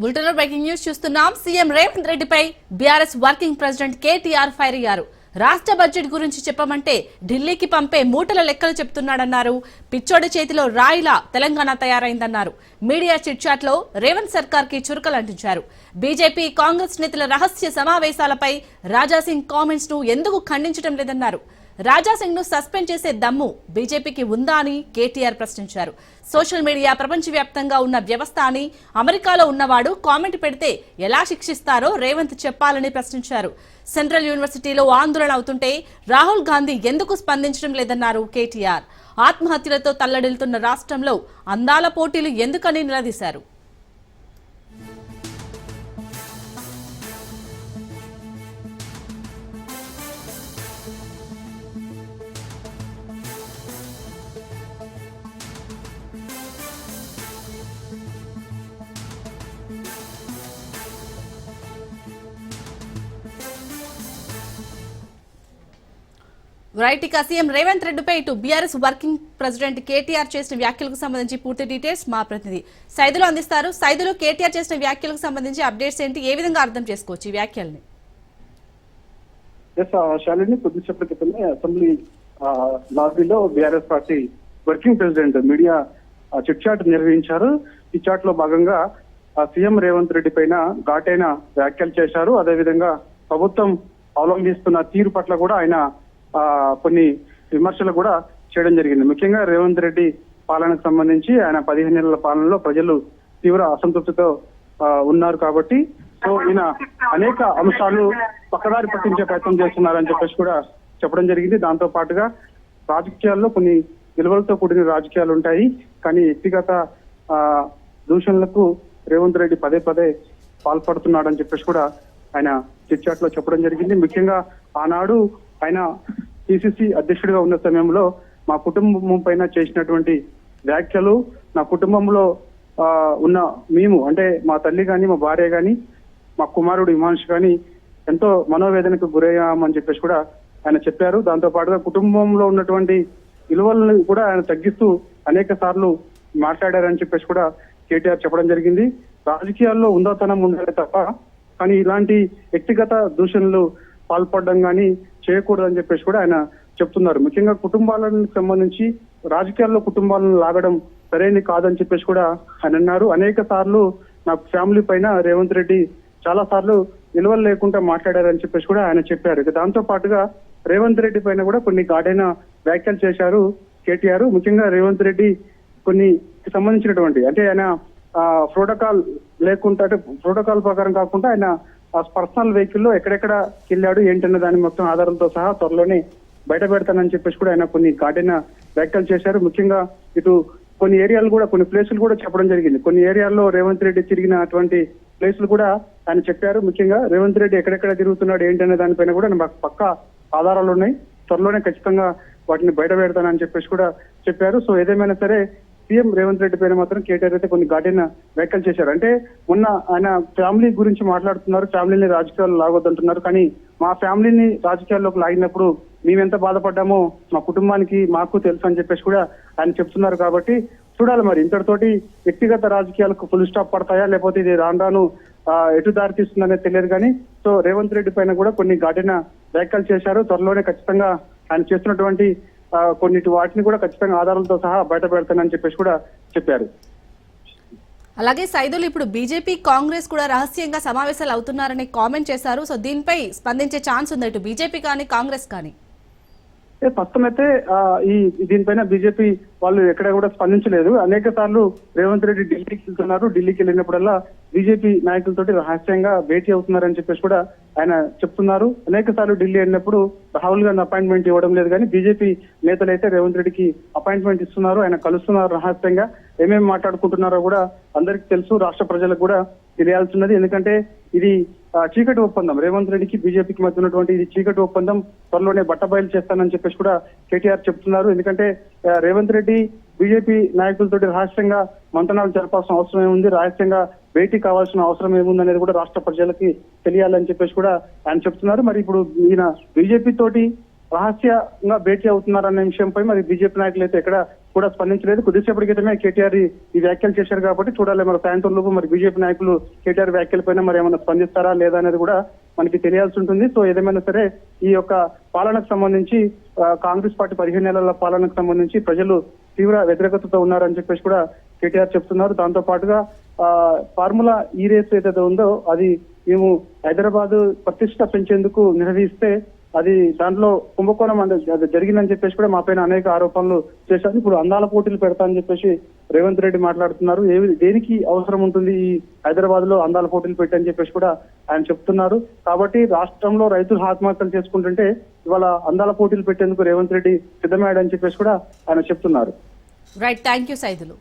బులెటిన్లో breaking news చూస్తున్నాం. CM Revanth రెడ్డిపై BRS working president KTR fire అయ్యారు. రాష్ట్ర బడ్జెట్ గురించి చెప్పమంటే ఢిల్లీకి పంపే మూటల లెక్కలు చెప్తున్నాడన్నారు. పిచ్చోడి చేతిలో రాయిలా తెలంగాణ తయారైందన్నారు. మీడియా చిట్చాట్ లో రేవంత్ సర్కార్ కి చురుకలు అంటించారు. బీజేపీ కాంగ్రెస్ నేతల రహస్య సమావేశాలపై రాజాసింగ్ కామెంట్స్ ను ఎందుకు ఖండించడం లేదన్నారు. రాజాసింగ్ ను సస్పెండ్ చేసే దమ్ము బీజేపీకి ఉందా అని కేటీఆర్ ప్రశ్నించారు. సోషల్ మీడియా ప్రపంచవ్యాప్తంగా ఉన్న వ్యవస్థ అని అమెరికాలో ఉన్నవాడు కామెంట్ పెడితే ఎలా శిక్షిస్తారో రేవంత్ చెప్పాలని ప్రశ్నించారు. సెంట్రల్ యూనివర్సిటీలో ఆందోళన అవుతుంటే రాహుల్ గాంధీ ఎందుకు స్పందించడం లేదన్నారు కేటీఆర్. ఆత్మహత్యలతో తల్లడిల్లుతున్న రాష్ట్రంలో అందాల పోటీలు ఎందుకని నిలదీశారు. రైట్, ఇక సీఎం రేవంత్ రెడ్డిపై ఇటు బీఆర్ఎస్ వర్కింగ్ ప్రెసిడెంట్ కేటీఆర్ చేసిన వ్యాఖ్యలకు సంబంధించి పూర్తి డీటెయిల్స్ మా ప్రతినిధి సైదులు అందిస్తారు. సైదులు, కేటీఆర్ చేసిన వ్యాఖ్యలకు సంబంధించి అప్డేట్స్ ఏంటి, ఏ విధంగా అర్థం చేసుకోవచ్చు ఈ వ్యాఖ్యల్ని? శాలిని కొద్దిసేపటి క్రితమే అసెంబ్లీ లాబీలో BRS party working president media chit chat నిర్వహించారు. ఈ చాట్ లో భాగంగా సీఎం రేవంత్ రెడ్డి పైన ఘాటైన వ్యాఖ్యలు చేశారు. అదేవిధంగా ప్రభుత్వం అవలంబిస్తున్న తీరు పట్ల కూడా ఆయన కొన్ని విమర్శలు కూడా చేయడం జరిగింది. ముఖ్యంగా రేవంత్ రెడ్డి పాలనకు సంబంధించి ఆయన 15 నెలల పాలనలో ప్రజలు తీవ్ర అసంతృప్తితో ఉన్నారు కాబట్టి సో ఈయన అనేక అంశాలు పక్కదారి పట్టించే ప్రయత్నం చేస్తున్నారని చెప్పేసి కూడా చెప్పడం జరిగింది. దాంతో పాటుగా రాజకీయాల్లో కొన్ని విలువలతో కూడిన రాజకీయాలు ఉంటాయి, కానీ వ్యక్తిగత దూషణలకు రేవంత్ రెడ్డి పదే పదే పాల్పడుతున్నాడని చెప్పేసి కూడా ఆయన చిట్ చాట్ లో చెప్పడం జరిగింది. ముఖ్యంగా ఆనాడు ఆయన పిసిసి అధ్యక్షుడిగా ఉన్న సమయంలో మా కుటుంబం పైన చేసినటువంటి వ్యాఖ్యలు, నా కుటుంబంలో ఉన్న మేము అంటే మా తల్లి కానీ మా భార్య కానీ మా కుమారుడు హిమాంష్ కానీ ఎంతో మనోవేదనకు గురయ్యామని చెప్పేసి కూడా ఆయన చెప్పారు. దాంతో పాటుగా కుటుంబంలో ఉన్నటువంటి విలువలను కూడా ఆయన తగ్గిస్తూ అనేక సార్లు మాట్లాడారని చెప్పేసి కూడా కేటీఆర్ చెప్పడం జరిగింది. రాజకీయాల్లో ఉందాతనం ఉండాలి తప్ప కానీ ఇలాంటి వ్యక్తిగత దూషణలు పాల్పడడం కానీ చేయకూడదని చెప్పేసి కూడా ఆయన చెప్తున్నారు. ముఖ్యంగా కుటుంబాలకు సంబంధించి రాజకీయాల్లో కుటుంబాలను లాగడం సరైనది కాదని చెప్పేసి కూడా ఆయన అన్నారు. అనేక సార్లు నా ఫ్యామిలీ పైన రేవంత్ రెడ్డి చాలా సార్లు విలువలు లేకుండా మాట్లాడారని చెప్పేసి కూడా ఆయన చెప్పారు. దాంతో పాటుగా రేవంత్ రెడ్డి పైన కూడా కొన్ని ఘాటైన వ్యాఖ్యలు చేశారు కేటీఆర్. ముఖ్యంగా రేవంత్ రెడ్డి కొన్ని సంబంధించినటువంటి అంటే ఆయన ప్రోటోకాల్ లేకుండా అంటే ప్రోటోకాల్ ప్రకారం కాకుండా ఆయన పర్సనల్ వెహికల్ లో ఎక్కడెక్కడ వెళ్ళాడు ఏంటన్న దాని మొత్తం ఆధారంతో సహా త్వరలోనే బయట పెడతానని చెప్పేసి కూడా ఆయన కొన్ని ఘాటైన వ్యాఖ్యలు చేశారు. ముఖ్యంగా ఇటు కొన్ని ఏరియాలు కూడా కొన్ని ప్లేసులు కూడా చెప్పడం జరిగింది. కొన్ని ఏరియాల్లో రేవంత్ రెడ్డి తిరిగినటువంటి ప్లేసులు కూడా ఆయన చెప్పారు. ముఖ్యంగా రేవంత్ రెడ్డి ఎక్కడెక్కడ తిరుగుతున్నాడు ఏంటనే దానిపైన కూడా మాకు పక్కా ఆధారాలు ఉన్నాయి, త్వరలోనే ఖచ్చితంగా వాటిని బయట పెడతానని చెప్పేసి కూడా చెప్పారు. సో ఏదేమైనా సరే సీఎం రేవంత్ రెడ్డి పైన మాత్రం కేటీఆర్ అయితే కొన్ని ఘాటైన వ్యాఖ్యలు చేశారు. అంటే మొన్న ఆయన ఫ్యామిలీ గురించి మాట్లాడుతున్నారు, ఫ్యామిలీని రాజకీయాల్లో లాగొద్దంటున్నారు, కానీ మా ఫ్యామిలీని రాజకీయాల్లోకి లాగినప్పుడు మేమెంత బాధపడ్డామో మా కుటుంబానికి మాకు తెలుసు అని చెప్పేసి కూడా ఆయన చెప్తున్నారు. కాబట్టి చూడాలి మరి ఇంతటితోటి వ్యక్తిగత రాజకీయాలకు ఫుల్ స్టాప్ పడతాయా లేకపోతే ఇది రాను ఎటు దారి తీస్తుందనేది తెలియదు. కానీ సో రేవంత్ రెడ్డి పైన కూడా కొన్ని ఘాటైన వ్యాఖ్యలు చేశారు. త్వరలోనే ఖచ్చితంగా ఆయన చేస్తున్నటువంటి కొన్నిటి వాటిని కూడా ఖచ్చితంగా ఆధారాలతో సహా బయట పెడతానని చెప్పేసి కూడా చెప్పారు. అలాగే సైదులు, ఇప్పుడు బీజేపీ కాంగ్రెస్ కూడా రహస్యంగా సమావేశాలు అవుతున్నారని కామెంట్ చేశారు. సో దీనిపై స్పందించే ఛాన్స్ ఉంది ఇటు బీజేపీ కానీ కాంగ్రెస్ కానీ? ప్రస్తుతం అయితే దీనిపైన బీజేపీ వాళ్ళు ఎక్కడ కూడా స్పందించలేదు. అనేక సార్లు రేవంత్ రెడ్డి ఢిల్లీకి వెళ్తున్నారు, ఢిల్లీకి వెళ్ళినప్పుడల్లా బీజేపీ నాయకులతోటి రహస్యంగా భేటీ అవుతున్నారని చెప్పేసి కూడా ఆయన చెప్తున్నారు. అనేక సార్లు ఢిల్లీ వెళ్ళినప్పుడు రాహుల్ గాంధీ అపాయింట్మెంట్ ఇవ్వడం లేదు, కానీ బీజేపీ నేతలు అయితే రేవంత్ రెడ్డికి అపాయింట్మెంట్ ఇస్తున్నారు, ఆయన కలుస్తున్నారు రహస్యంగా. ఏమేమి మాట్లాడుకుంటున్నారో కూడా అందరికీ తెలుసు, రాష్ట్ర ప్రజలకు కూడా తెలియాల్సిన్నది. ఎందుకంటే ఇది చీకటి ఒప్పందం, రేవంత్ రెడ్డికి బీజేపీకి మధ్య ఉన్నటువంటి ఇది చీకటి ఒప్పందం, త్వరలోనే బట్టబయలు చేస్తానని చెప్పేసి కూడా కేటీఆర్ చెప్తున్నారు. ఎందుకంటే రేవంత్ రెడ్డి బీజేపీ నాయకులతో రహస్యంగా మంతనాలు జరపాల్సిన అవసరం ఏముంది, రహస్యంగా భేటీ కావాల్సిన అవసరం ఏముంది అనేది కూడా రాష్ట్ర ప్రజలకి తెలియాలని చెప్పేసి కూడా ఆయన చెప్తున్నారు. మరి ఇప్పుడు ఈయన బీజేపీ తోటి రహస్యంగా భేటీ అవుతున్నారన్న విషయంపై మరి బీజేపీ నాయకులు అయితే ఎక్కడ కూడా స్పందించలేదు. కొద్దిసేపటి క్రితమే కేటీఆర్ ఈ వ్యాఖ్యలు చేశారు కాబట్టి చూడాలి మరి సాయంత్రం లోపు మరి బీజేపీ నాయకులు కేటీఆర్ వ్యాఖ్యల పైన మరి ఏమైనా స్పందిస్తారా లేదా అనేది కూడా మనకి తెలియాల్సి ఉంటుంది. సో ఏదేమైనా సరే ఈ యొక్క పాలనకు సంబంధించి కాంగ్రెస్ పార్టీ 15 నెలల పాలనకు సంబంధించి ప్రజలు తీవ్ర వ్యతిరేకతతో ఉన్నారని చెప్పేసి కూడా కేటీఆర్ చెప్తున్నారు. దాంతో పాటుగా ఫార్ములా ఈ రేస్ ఏదైతే ఉందో అది మేము హైదరాబాద్ ప్రతిష్ట పెంచేందుకు నిర్వహిస్తే అది దాంట్లో కుంభకోణం అది జరిగిందని చెప్పేసి కూడా మా పైన అనేక ఆరోపణలు చేశారు. ఇప్పుడు అందాల పోటీలు పెడతా అని చెప్పేసి రేవంత్ రెడ్డి మాట్లాడుతున్నారు. దేనికి అవసరం ఉంటుంది ఈ హైదరాబాద్ లో అందాల పోటీలు పెట్టని చెప్పేసి కూడా ఆయన చెప్తున్నారు. కాబట్టి రాష్ట్రంలో రైతులు ఆత్మహత్యలు చేసుకుంటుంటే ఇవాళ అందాల పోటీలు పెట్టేందుకు రేవంత్ రెడ్డి సిద్ధమయ్యాడని చెప్పేసి కూడా ఆయన చెప్తున్నారు. Right, thank you Saidulu.